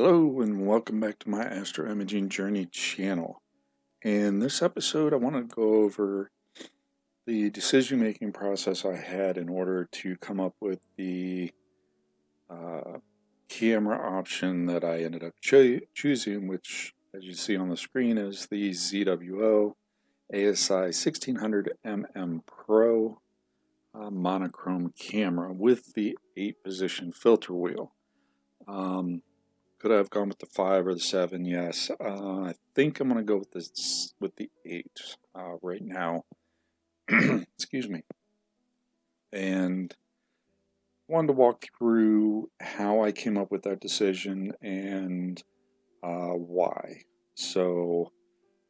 Hello and welcome back to my Astro Imaging Journey channel. In this episode I want to go over the decision-making process I had in order to come up with the camera option that I ended up choosing, which as you see on the screen is the ZWO ASI1600MM Pro monochrome camera with the 8-position filter wheel. Could I have gone with the 5 or the 7? Yes. I think I'm going to go with the 8 right now. Excuse me. And wanted to walk through how I came up with that decision and why. So,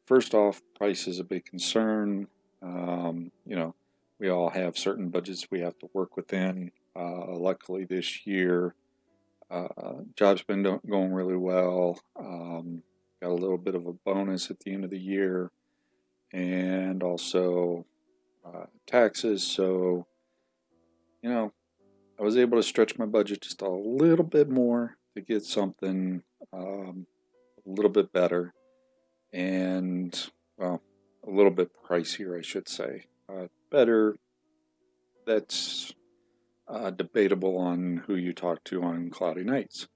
first off, price is a big concern. We all have certain budgets we have to work within. Luckily, this year, job's been going really well. Got a little bit of a bonus at the end of the year, and also taxes. So, I was able to stretch my budget just a little bit more to get something a little bit better, and well, a little bit pricier, I should say. Better. That's debatable on who you talk to on cloudy nights.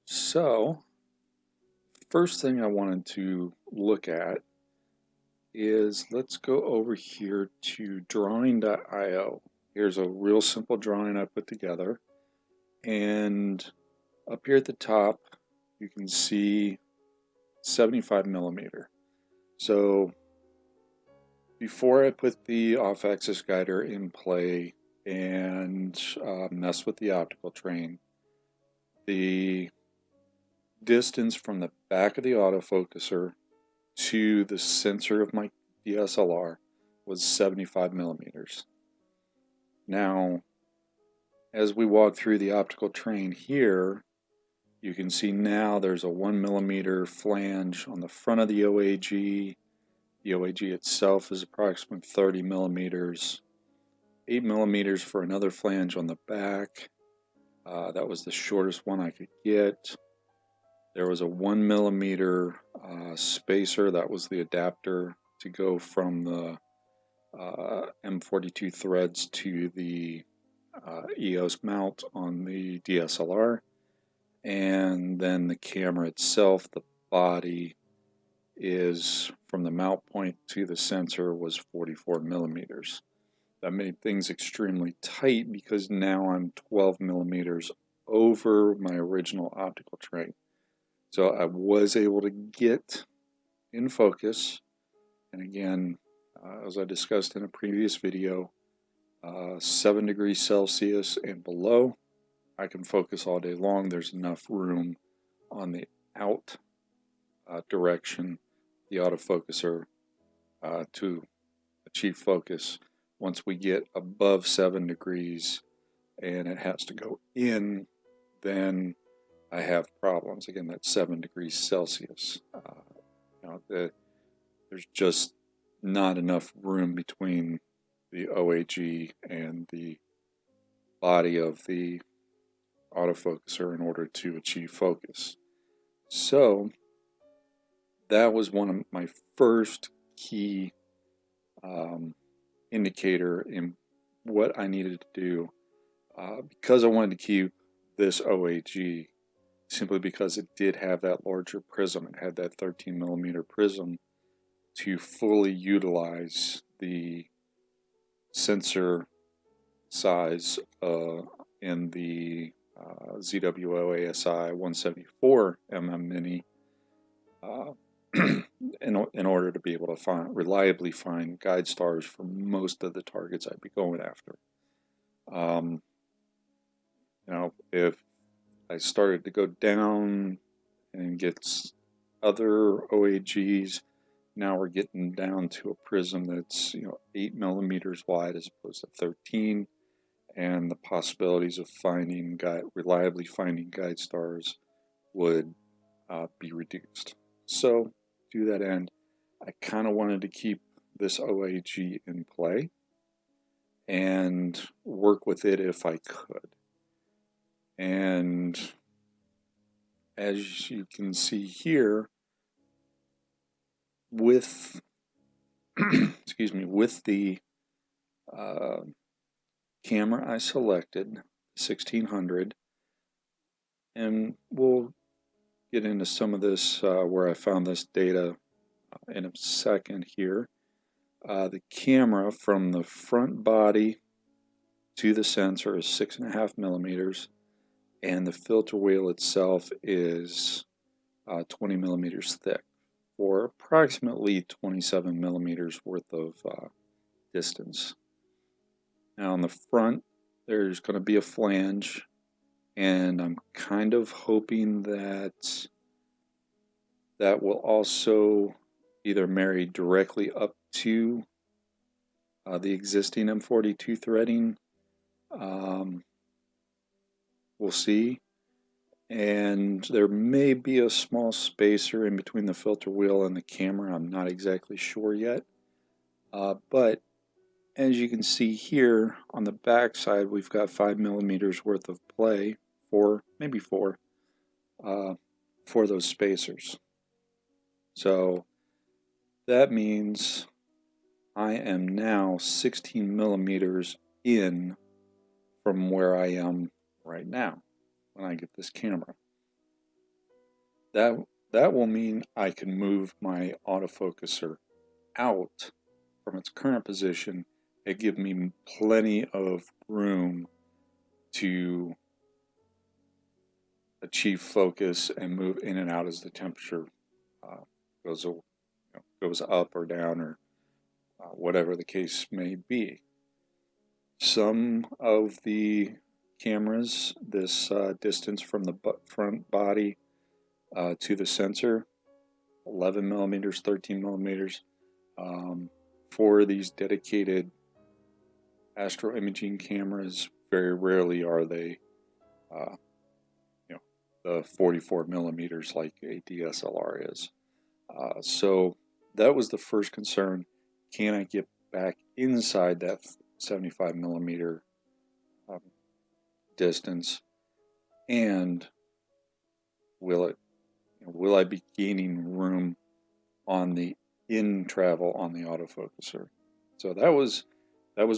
So, first thing I wanted to look at is let's go over here to drawing.io. Here's a real simple drawing I put together, and up here at the top you can see 75 millimeter. So before I put the off-axis guider in play and mess with the optical train, the distance from the back of the autofocuser to the sensor of my DSLR was 75 millimeters. Now, as we walk through the optical train here, you can see now there's a 1 millimeter flange on the front of the OAG. The OAG itself is approximately 30 millimeters, 8 millimeters for another flange on the back. That was the shortest one I could get. There was a 1 millimeter spacer, that was the adapter to go from the M42 threads to the EOS mount on the DSLR. And then the camera itself, the body is from the mount point to the sensor was 44 millimeters. That made things extremely tight because now I'm 12 millimeters over my original optical train. So I was able to get in focus, and again, as I discussed in a previous video, 7 degrees Celsius and below, I can focus all day long. There's enough room on the out direction, the autofocuser, to achieve focus. Once we get above 7 degrees and it has to go in, then I have problems. Again, that's 7 degrees Celsius. There's just not enough room between the OAG and the body of the autofocuser in order to achieve focus. So that was one of my first key indicator in what I needed to do, because I wanted to keep this OAG, simply because it did have that larger prism. It had that 13 millimeter prism to fully utilize the sensor size in the ZWO ASI1600MM Mini in order to be able to reliably find guide stars for most of the targets I'd be going after. If I started to go down and get other OAGs, now we're getting down to a prism that's 8 millimeters wide as opposed to 13, and the possibilities of reliably finding guide stars would be reduced. So to that end, I kind of wanted to keep this OAG in play and work with it if I could. And as you can see here, with excuse me, with the camera I selected, 1600, and we'll get into some of this where I found this data in a second here. The camera from the front body to the sensor is 6.5 millimeters, and the filter wheel itself is 20 millimeters thick, for approximately 27 millimeters worth of distance. Now on the front, there's going to be a flange, and I'm kind of hoping that that will also either marry directly up to the existing M42 threading. We'll see. And there may be a small spacer in between the filter wheel and the camera. I'm not exactly sure yet. But as you can see here on the back side, we've got 5 millimeters worth of play, maybe four, for those spacers. So that means I am now 16 millimeters in from where I am right now when I get this camera. That will mean I can move my autofocuser out from its current position and give me plenty of room to achieve focus and move in and out as the temperature goes up or down, or whatever the case may be. Some of the cameras, this distance from the front body to the sensor, 11 millimeters, 13 millimeters. For these dedicated astro imaging cameras, very rarely are they the 44 millimeters like a DSLR is. So that was the first concern. Can I get back inside that 75 millimeter distance, and will I be gaining room on the in travel on the autofocuser? So that was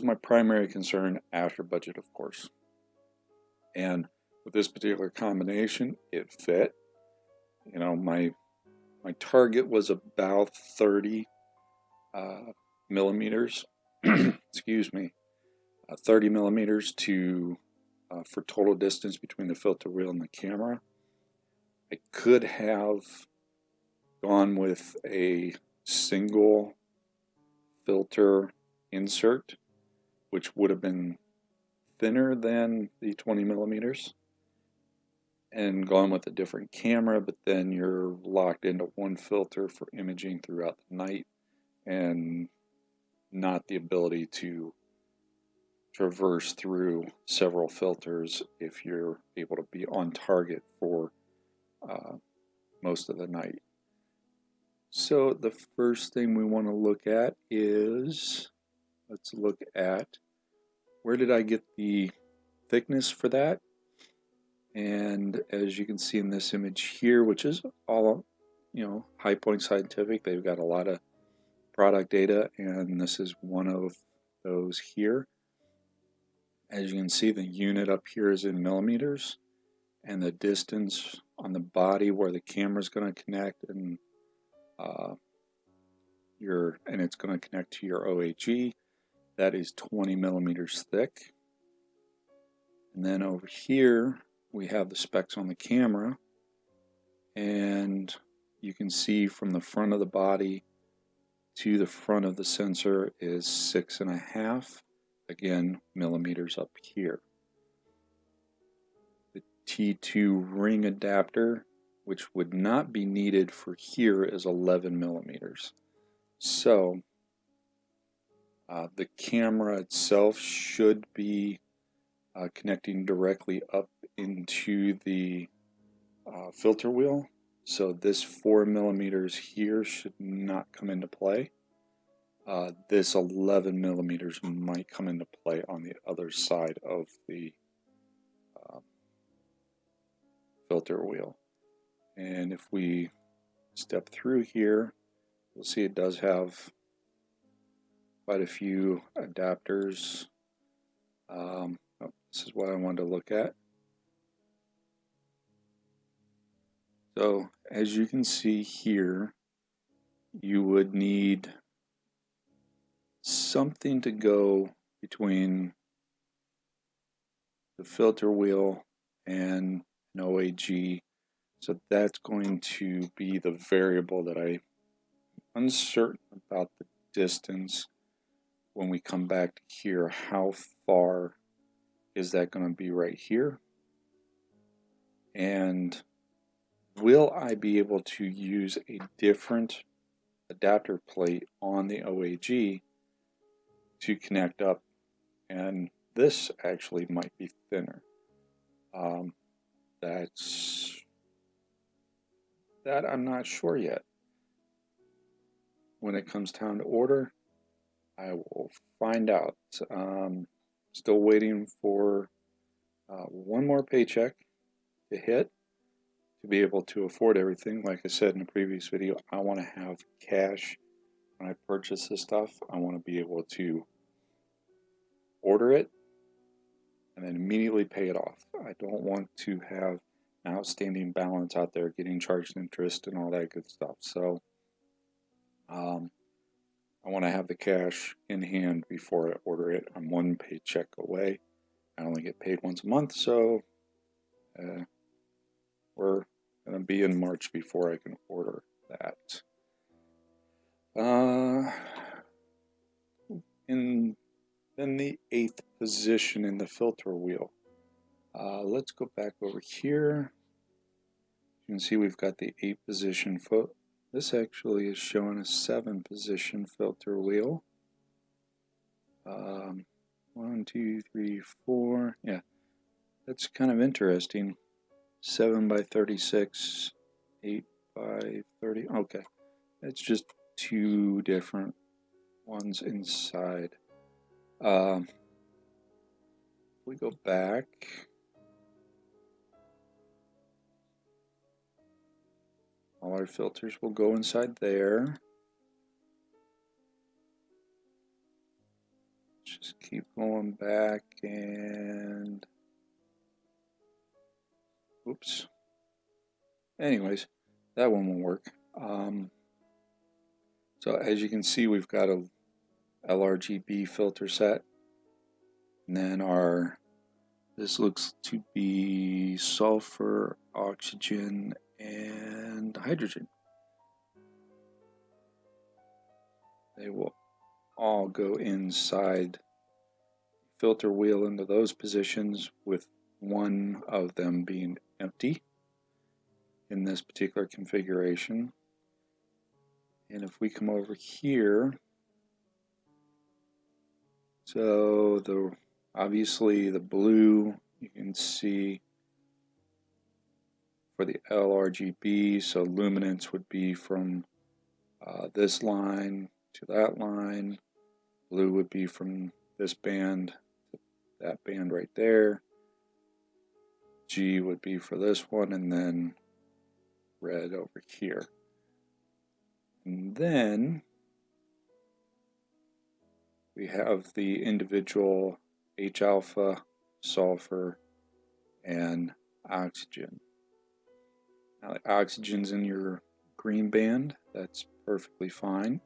my primary concern after budget, of course. And with this particular combination, it fit. My target was about 30 millimeters. Excuse me, 30 millimeters for total distance between the filter wheel and the camera. I could have gone with a single filter insert, which would have been thinner than the 20 millimeters, and gone with a different camera, but then you're locked into one filter for imaging throughout the night and not the ability to traverse through several filters if you're able to be on target for most of the night. So the first thing we want to look at is, let's look at where did I get the thickness for that. And as you can see in this image here, which is all High Point Scientific, they've got a lot of product data, and this is one of those here. As you can see, the unit up here is in millimeters, and the distance on the body where the camera is going to connect and it's going to connect to your OHE, that is 20 millimeters thick. And then over here we have the specs on the camera, and you can see from the front of the body to the front of the sensor is 6.5, again, millimeters up here. The T2 ring adapter, which would not be needed for here, is 11 millimeters. So the camera itself should be connecting directly up into the filter wheel. So this 4 millimeters here should not come into play. This 11 millimeters might come into play on the other side of the filter wheel. And if we step through here, you'll see it does have quite a few adapters. This is what I wanted to look at. So as you can see here, you would need something to go between the filter wheel and an OAG. So that's going to be the variable that I'm uncertain about the distance when we come back to here. How far is that going to be right here? And will I be able to use a different adapter plate on the OAG to connect up? And this actually might be thinner. That I'm not sure yet. When it comes time to order, I will find out. Still waiting for one more paycheck to hit to be able to afford everything. Like I said in the previous video, I want to have cash when I purchase this stuff. I want to be able to order it and then immediately pay it off. I don't want to have an outstanding balance out there getting charged interest and all that good stuff. So I want to have the cash in hand before I order it. I'm one paycheck away. I only get paid once a month, so we're going to be in March before I can order that. In the 8th position in the filter wheel. Let's go back over here. You can see we've got the 8 position foot. This actually is showing a 7 position filter wheel. 1, 2, 3, 4. Yeah, that's kind of interesting. 7 by 36, 8 by 30. Okay, it's just 2 different ones inside. We go back. All our filters will go inside there. Just keep going back and oops. Anyways, that one won't work. So as you can see, we've got a LRGB filter set, and then this looks to be sulfur, oxygen, and hydrogen. They will all go inside the filter wheel into those positions, with one of them being empty in this particular configuration. And if we come over here, so obviously the blue you can see for the LRGB, so luminance would be from this line to that line. Blue would be from this band to that band right there. G would be for this one, and then red over here. And then we have the individual H alpha, sulfur, and oxygen. Now the oxygen's in your green band, that's perfectly fine.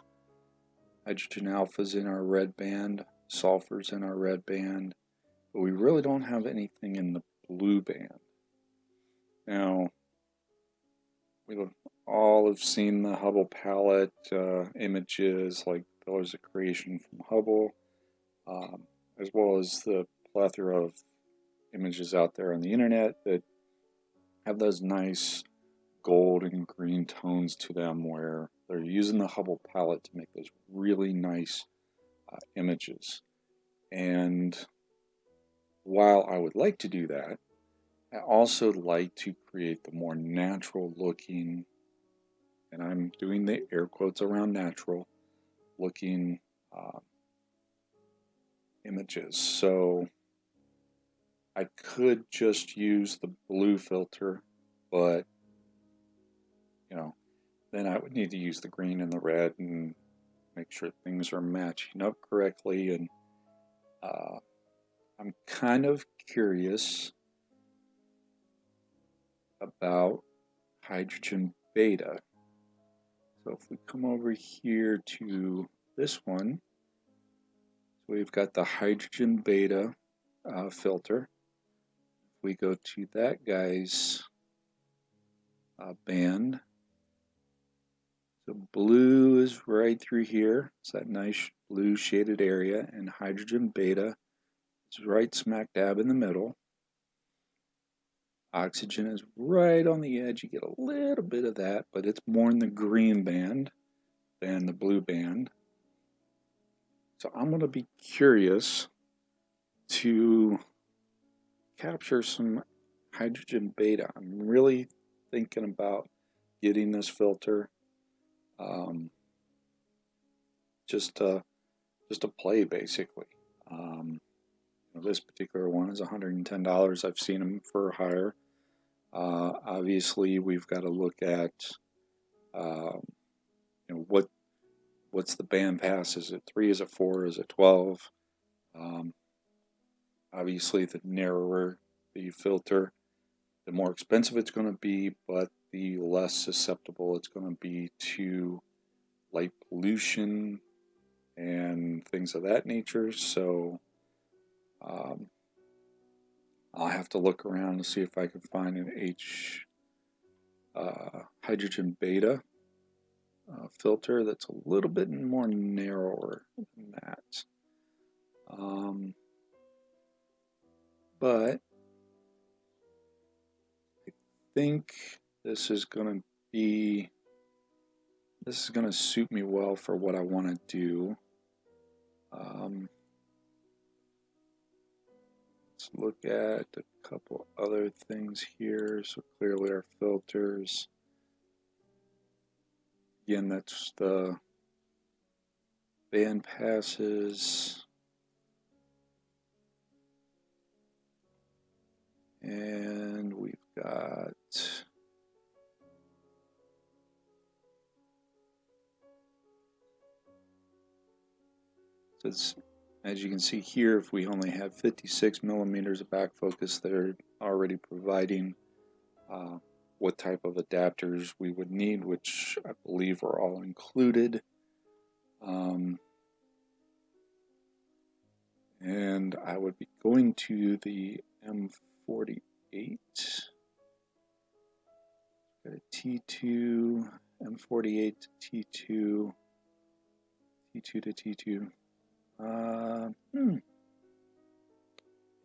Hydrogen alpha's in our red band, sulfur's in our red band, but we really don't have anything in the blue band. Now, we all have seen the Hubble palette images, like Pillars of Creation from Hubble, as well as the plethora of images out there on the internet that have those nice gold and green tones to them, where they're using the Hubble palette to make those really nice images. And while I would like to do that, I also like to create the more natural looking, and I'm doing the air quotes around natural looking images. So I could just use the blue filter but you know, then I would need to use the green and the red and make sure things are matching up correctly. And I'm kind of curious about hydrogen beta. So if we come over here to this one, so we've got the hydrogen beta filter. If we go to that guy's band, so blue is right through here. It's that nice blue shaded area, and hydrogen beta is right smack dab in the middle. Oxygen is right on the edge. You get a little bit of that, but it's more in the green band than the blue band. So I'm going to be curious to capture some hydrogen beta. I'm really thinking about getting this filter just to play, basically. This particular one is $110. I've seen them for higher. Obviously, we've got to look at what's the band pass? Is it 3? Is it 4? Is it 12? Obviously, the narrower the filter, the more expensive it's going to be, but the less susceptible it's going to be to light pollution and things of that nature. So I'll have to look around to see if I can find an hydrogen beta filter that's a little bit more narrower than that. But I think this is going to suit me well for what I want to do. Let's look at a couple other things here. So clearly our filters. Again, that's the band passes. And we've got as you can see here, if we only have 56 millimeters of back focus, they're already providing what type of adapters we would need, which I believe are all included. And I would be going to the M48. Got a T2, M48 to T2, T2 to T2.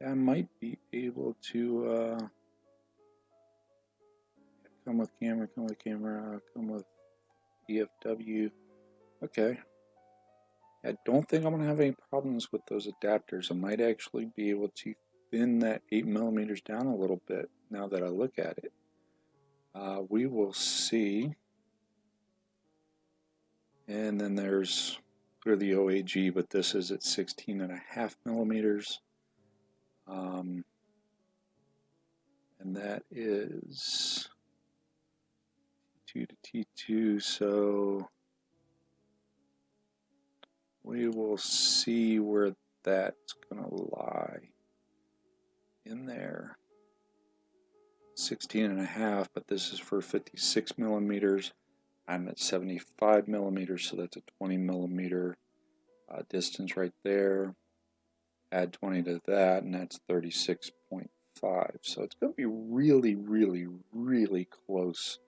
I might be able to come with camera, come with EFW. Okay. I don't think I'm going to have any problems with those adapters. I might actually be able to thin that 8 millimeters down a little bit now that I look at it. We will see. And then there's for the OAG, but this is at 16.5 millimeters. And that is T2 to T2, so we will see where that's going to lie in there. 16.5, but this is for 56 millimeters. I'm at 75 millimeters, so that's a 20 millimeter distance right there. Add 20 to that, and that's 36.5. So it's going to be really, really, really close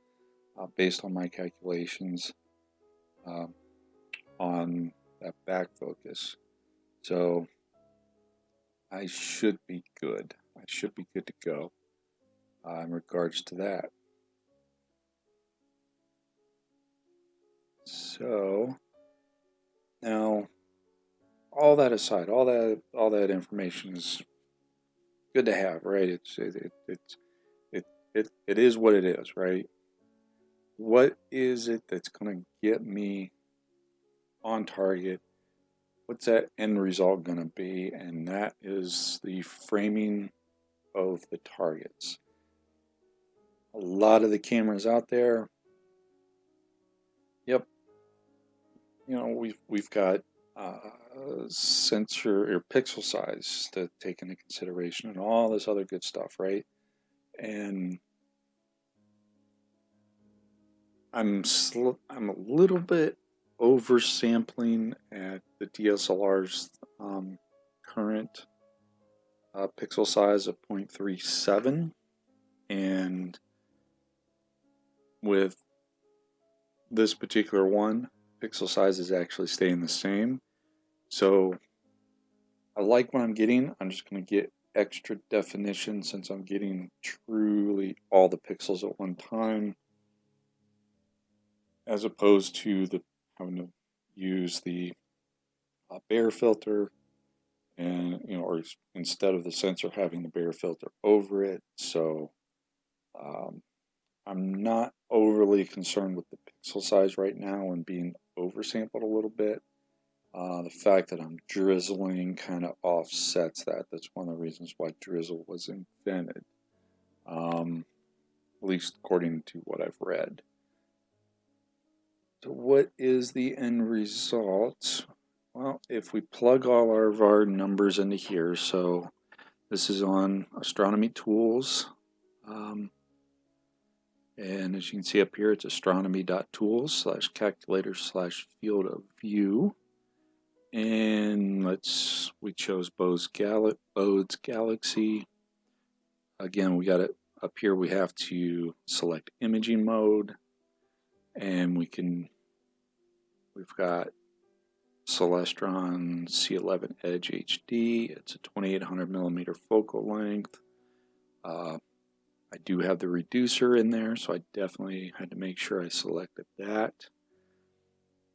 based on my calculations on that back focus. So I should be good. I should be good to go in regards to that. So now, all that aside, all that information is good to have, right? It is what it is, right? What is it that's going to get me on target? What's that end result going to be? And that is the framing of the targets. a lot of the cameras out there, yep, you know, we've got sensor or pixel size to take into consideration and all this other good stuff, right? And I'm a little bit oversampling at the DSLR's current pixel size of 0.37, and with this particular one, pixel size is actually staying the same. So I like what I'm getting. I'm just going to get extra definition since I'm getting truly all the pixels at one time, as opposed to having to use the Bayer filter, and or instead of the sensor having the Bayer filter over it. So I'm not overly concerned with the pixel size right now and being oversampled a little bit. The fact that I'm drizzling kind of offsets that. That's one of the reasons why drizzle was invented, at least according to what I've read. So what is the end result? Well, if we plug all of our numbers into here, so this is on Astronomy Tools, and as you can see up here, it's astronomy.tools/calculator/field of view. And we chose Bode's Galaxy. Again, we got it up here. We have to select imaging mode, and we've got Celestron C11 Edge HD. It's a 2800mm focal length. I do have the reducer in there, so I definitely had to make sure I selected that.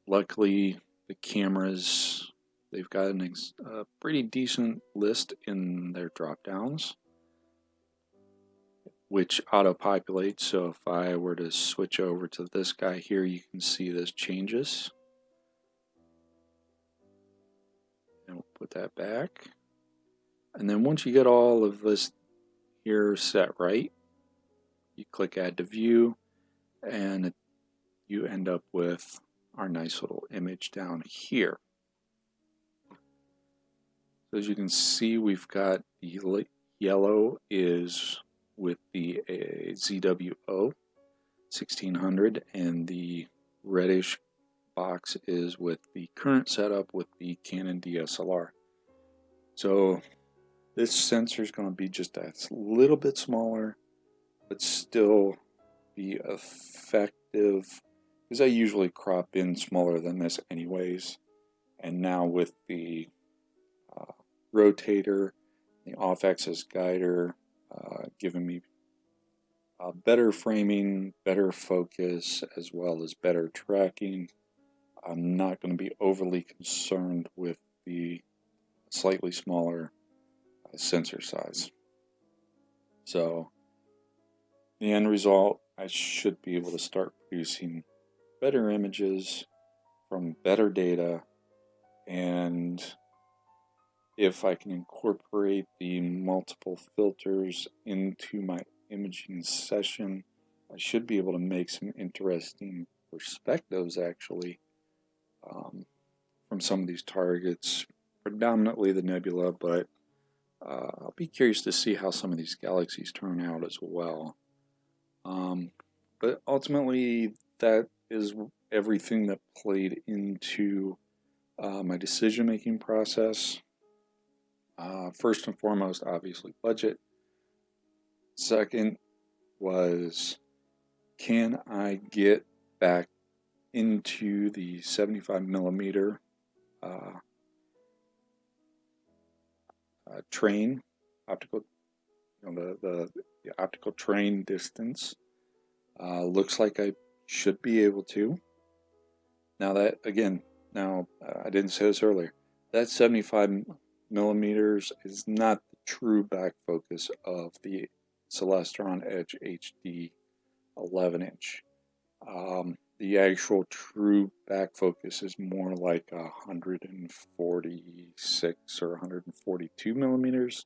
Luckily, the cameras, they've got a pretty decent list in their drop downs, which auto-populates. So if I were to switch over to this guy here, you can see this changes. And we'll put that back. And then once you get all of this here set right, you click Add to View, and you end up with our nice little image down here. So as you can see, we've got the yellow is with the ZWO 1600, and the reddish box is with the current setup with the Canon DSLR. So this sensor is going to be just a little bit smaller, but still be effective, because I usually crop in smaller than this anyways. And now with the rotator, the off-axis guider, giving me better framing, better focus, as well as better tracking, I'm not going to be overly concerned with the slightly smaller sensor size. So the end result, I should be able to start producing better images from better data, and if I can incorporate the multiple filters into my imaging session, I should be able to make some interesting perspectives actually from some of these targets, predominantly the nebula, but I'll be curious to see how some of these galaxies turn out as well. But ultimately, that is everything that played into my decision-making process. First and foremost, obviously, budget. Second was, can I get back into the 75mm train, optical, the optical train distance. Looks like I should be able to. Now that, again, I didn't say this earlier, that 75mm is not the true back focus of the Celestron Edge HD 11-inch. The actual true back focus is more like 146 or 142 millimeters.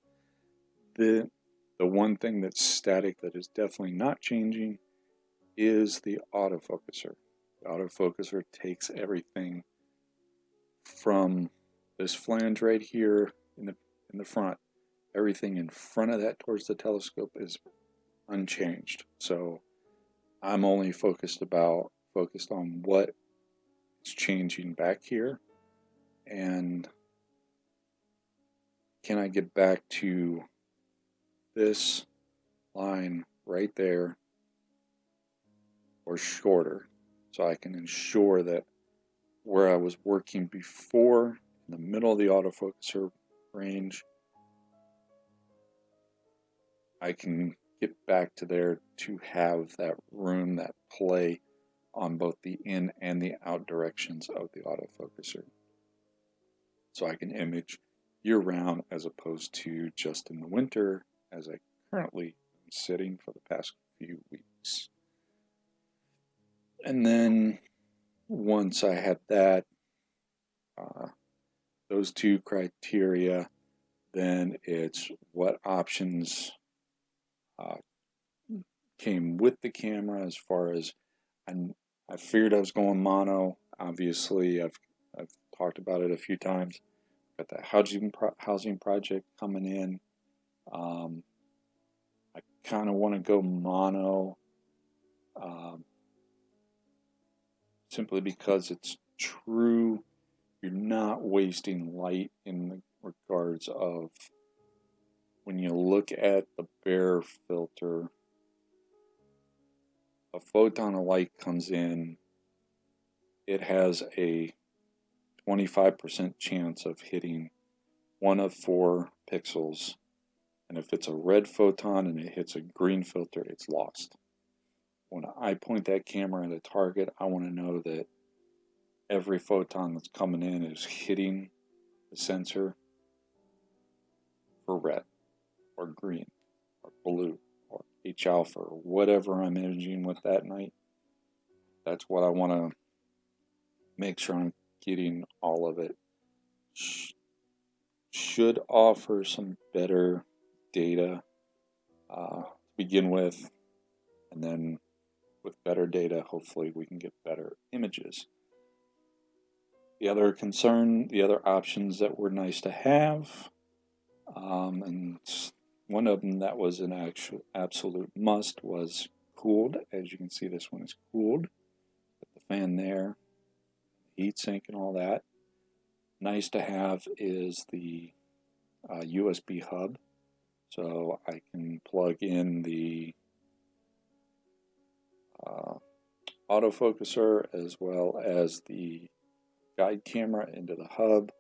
The one thing that's static that is definitely not changing is the autofocuser. The autofocuser takes everything from this flange right here in the front. Everything in front of that towards the telescope is unchanged. So I'm only focused on what is changing back here, and can I get back to this line right there or shorter, so I can ensure that where I was working before in the middle of the autofocuser range, I can get back to there to have that room, that play on both the in and the out directions of the autofocuser. So I can image year round as opposed to just in the winter, as I currently am sitting for the past few weeks. And then once I had that, those two criteria, then it's what options came with the camera. As far as I figured I was going mono. Obviously, I've talked about it a few times. Got that housing project coming in. I kind of want to go mono, simply because it's true. You're not wasting light in the regards of when you look at the bare filter. A photon of light comes in, it has a 25% chance of hitting 1 of 4 pixels, and if it's a red photon and it hits a green filter, it's lost. When I point that camera at a target, I want to know that every photon that's coming in is hitting the sensor for red or green or blue or H alpha or whatever I'm imaging with that night. That's what I want to make sure I'm getting all of it. Should offer some better data to begin with, and then with better data, hopefully we can get better images. The other options that were nice to have, and one of them that was an absolute must was cooled. As you can see, this one is cooled with the fan there, heat sink and all that. Nice to have is the USB hub, so I can plug in the autofocuser as well as the guide camera into the hub,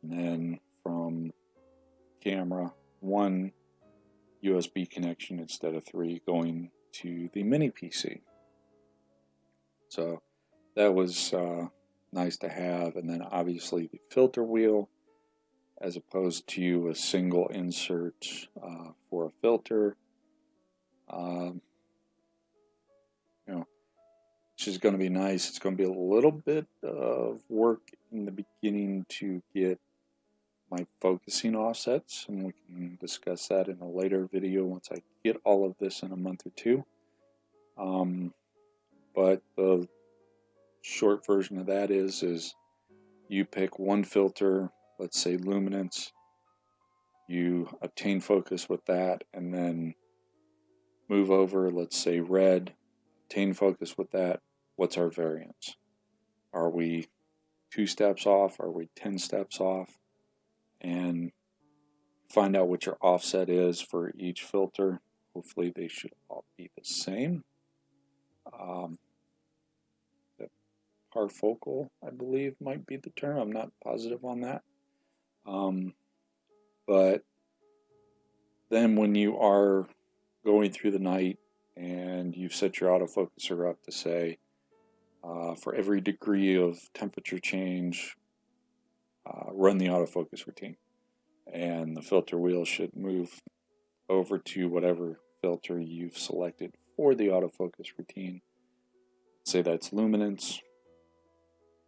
and then from camera, 1 USB connection instead of 3 going to the mini PC. So that was nice to have. And then obviously the filter wheel, as opposed to a single insert for a filter. Which is going to be nice. It's going to be a little bit of work in the beginning to get my focusing offsets, and we can discuss that in a later video once I get all of this in a month or two. But the short version of that is you pick one filter, let's say luminance, you obtain focus with that, and then move over, let's say red, obtain focus with that. What's our variance? Are we 2 steps off? Are we 10 steps off? And find out what your offset is for each filter. Hopefully they should all be the same. The parfocal, I believe, might be the term. I'm not positive on that. But then when you are going through the night and you've set your autofocuser up to say, for every degree of temperature change, run the autofocus routine, and the filter wheel should move over to whatever filter you've selected for the autofocus routine. Say that's luminance,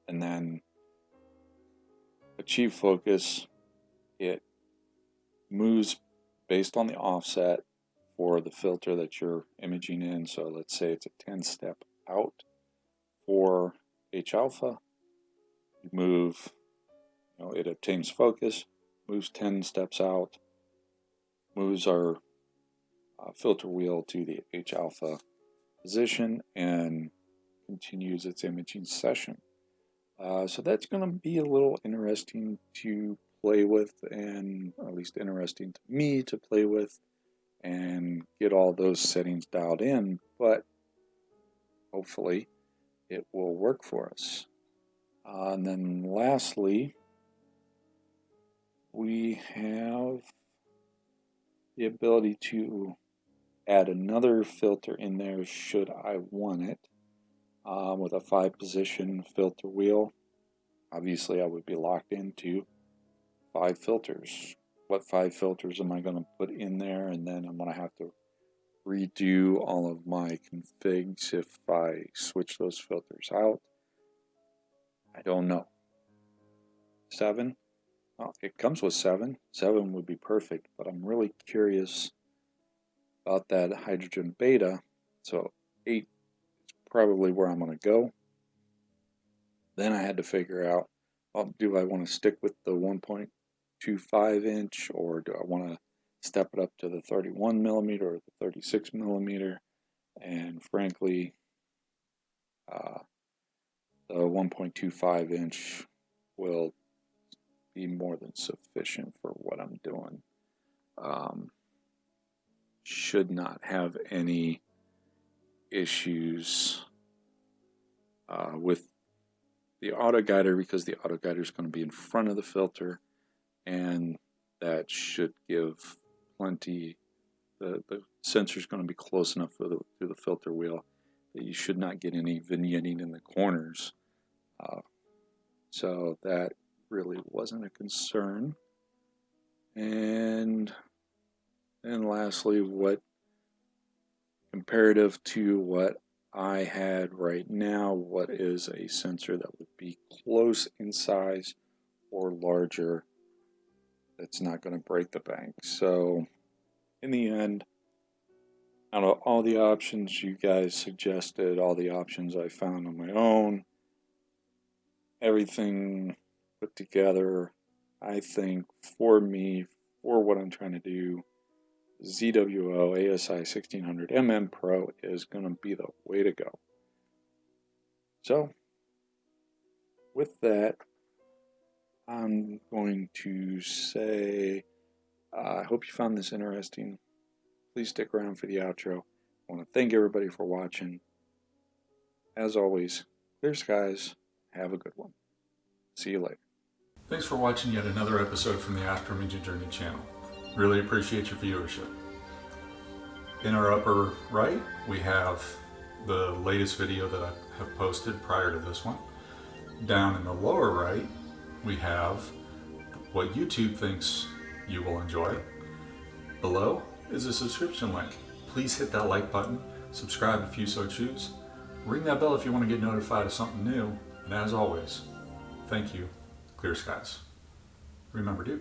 and then achieve focus. It moves based on the offset for the filter that you're imaging in. So let's say it's a 10-step out for H alpha. You move, it obtains focus, moves 10 steps out, moves our filter wheel to the H alpha position, and continues its imaging session. So that's going to be a little interesting to play with, and at least interesting to me to play with and get all those settings dialed in, but hopefully it will work for us. And then lastly, we have the ability to add another filter in there should I want it, with a 5-position filter wheel. Obviously I would be locked into 5 filters. What 5 filters am I going to put in there? And then I'm going to have to redo all of my configs if I switch those filters out. I don't know. 7? Well, it comes with 7. 7 would be perfect, but I'm really curious about that hydrogen beta. So 8 is probably where I'm going to go. Then I had to figure out, well, do I want to stick with the 1.25 inch, or do I want to step it up to the 31 millimeter or the 36 millimeter? And frankly, the 1.25 inch will be more than sufficient for what I'm doing. Should not have any issues with the auto guider, because the auto guider is going to be in front of the filter, and that should give plenty. The sensor is going to be close enough to the filter wheel that you should not get any vignetting in the corners. So that really wasn't a concern. And lastly, what comparative to what I had right now, what is a sensor that would be close in size or larger that's not going to break the bank? So in the end, out of all the options you guys suggested, all the options I found on my own, everything put together, I think for me, for what I'm trying to do, ZWO ASI1600MM Pro is going to be the way to go. So, with that, I'm going to say, I hope you found this interesting. Please stick around for the outro. I want to thank everybody for watching. As always, clear skies. Have a good one. See you later. Thanks for watching yet another episode from the Astro Imaging Journey channel. Really appreciate your viewership. In our upper right, we have the latest video that I have posted prior to this one. Down in the lower right, we have what YouTube thinks you will enjoy. Below is a subscription link. Please hit that like button, subscribe if you so choose, ring that bell if you want to get notified of something new, and as always, thank you, clear skies. Remember to